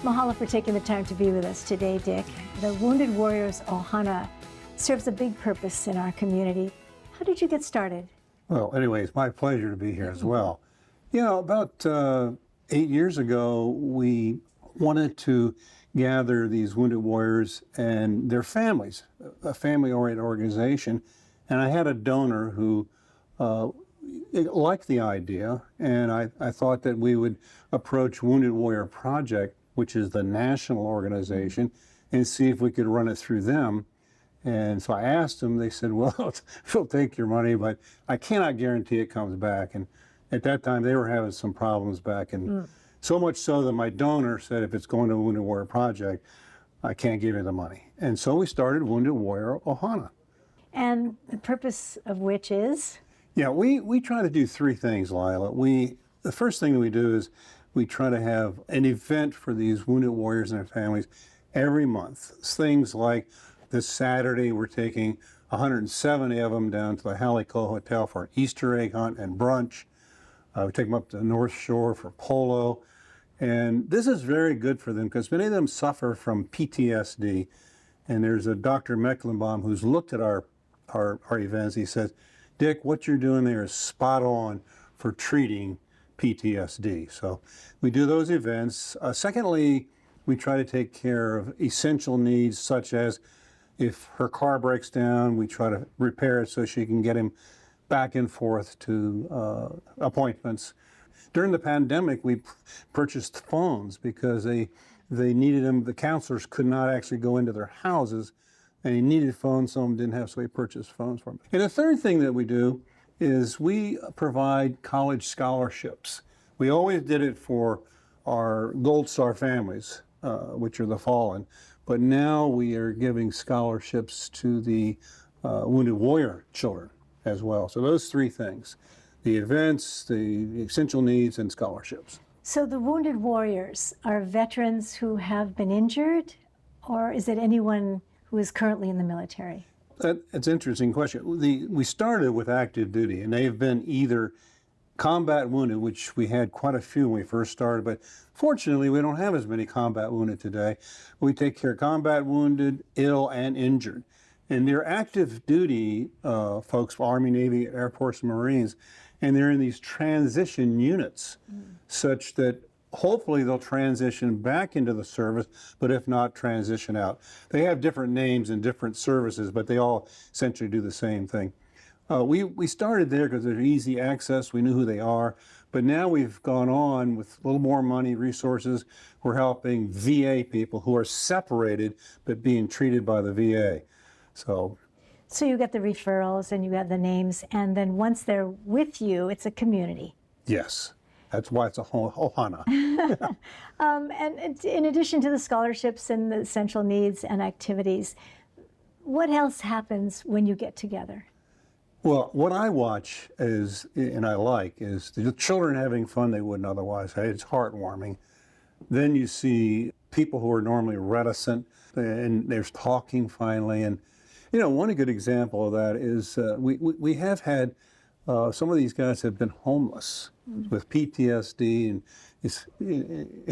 Mahalo for taking the time to be with us today, Dick. The Wounded Warriors ʻOhana serves a big purpose in our community. How did you get started? Well, anyway, it's my pleasure to be here as well. You know, about 8 years ago, we wanted to gather these wounded warriors and their families, a family-oriented organization. And I had a donor who liked the idea, and I thought that we would approach Wounded Warrior Project, which is the national organization, and see if we could run it through them. And so I asked them, they said, well, we'll take your money, but I cannot guarantee it comes back. And at that time, they were having some problems back. And so much so that my donor said, if it's going to Wounded Warrior Project, I can't give you the money. And so we started Wounded Warrior ʻOhana. And the purpose of which is? Yeah, we try to do three things, Lila. The first thing that we do is we try to have an event for these wounded warriors and their families every month. Things like this Saturday, we're taking 170 of them down to the Halico Hotel for an Easter egg hunt and brunch. We take them up to the North Shore for polo. And this is very good for them because many of them suffer from PTSD. And there's a Dr. Mecklenbaum who's looked at our events. He says, Dick, what you're doing there is spot on for treating PTSD. So we do those events. Secondly, we try to take care of essential needs such as if her car breaks down, we try to repair it so she can get him back and forth to appointments. During the pandemic, we purchased phones because they needed them. The counselors could not actually go into their houses, and he needed phones, some of them didn't have, so we purchased phones for them. And the third thing that we do is we provide college scholarships. We always did it for our Gold Star families, which are the fallen, but now we are giving scholarships to the Wounded Warrior children as well. So those three things, the events, the essential needs, and scholarships. So the Wounded Warriors are veterans who have been injured, or is it anyone who is currently in the military? That's an interesting question. We started with active duty, and they've been either combat wounded, which we had quite a few when we first started, but fortunately we don't have as many combat wounded today. We take care of combat wounded, ill, and injured. And they're active duty folks, Army, Navy, Air Force, and Marines, and they're in these transition units such that hopefully they'll transition back into the service, but if not, transition out. They have different names and different services, but they all essentially do the same thing. We started there because there's easy access, we knew who they are, but now we've gone on with a little more money, resources. We're helping VA people who are separated but being treated by the VA. So you get the referrals and you have the names, and then once they're with you, it's a community. Yes, that's why it's a ʻOhana. And in addition to the scholarships and the essential needs and activities, what else happens when you get together? Well, what I watch is, and I like, is the children having fun they wouldn't otherwise have. It's heartwarming. Then you see people who are normally reticent, and there's talking finally. And, you know, one good example of that is we have had some of these guys have been homeless with PTSD, and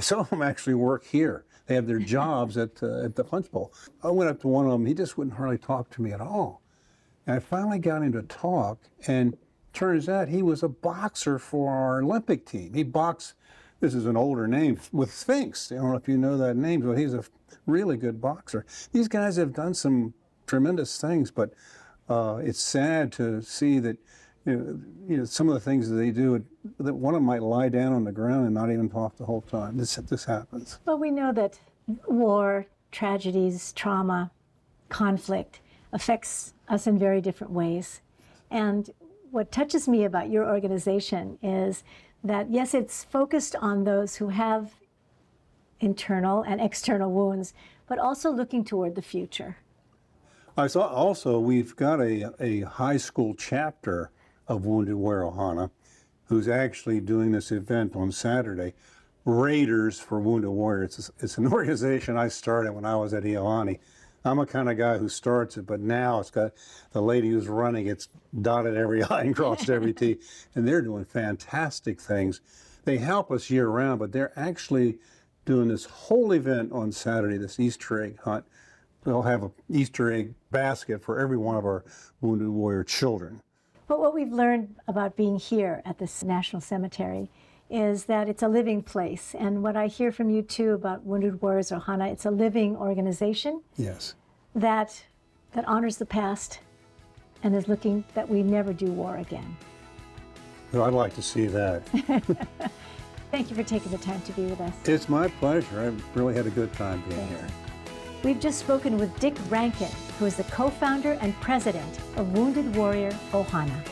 some of them actually work here. They have their jobs at the Punchbowl. I went up to one of them. He just wouldn't hardly talk to me at all. And I finally got him to talk, and turns out he was a boxer for our Olympic team. He boxed, this is an older name, with Sphinx. I don't know if you know that name, but he's a really good boxer. These guys have done some tremendous things, but it's sad to see that you know some of the things that they do, that one of them might lie down on the ground and not even talk the whole time. This happens. Well, we know that war, tragedies, trauma, conflict affects us in very different ways. And what touches me about your organization is that, yes, it's focused on those who have internal and external wounds, but also looking toward the future. I saw also we've got a high school chapter of Wounded Warrior ʻOhana who's actually doing this event on Saturday, Raiders for Wounded Warriors. It's an organization I started when I was at ʻIolani. I'm a kind of guy who starts it, but now it's got the lady who's running, it's dotted every I and crossed every T, and they're doing fantastic things. They help us year round, but they're actually doing this whole event on Saturday, this Easter egg hunt. We'll have an Easter egg basket for every one of our Wounded Warrior children. But what we've learned about being here at this National Cemetery is that it's a living place. And what I hear from you too about Wounded Warriors ʻOhana, it's a living organization. Yes. That honors the past and is looking that we never do war again. Well, I'd like to see that. Thank you for taking the time to be with us. It's my pleasure. I've really had a good time being here. We've just spoken with Dick Rankin, who is the co-founder and president of Wounded Warrior ʻOhana.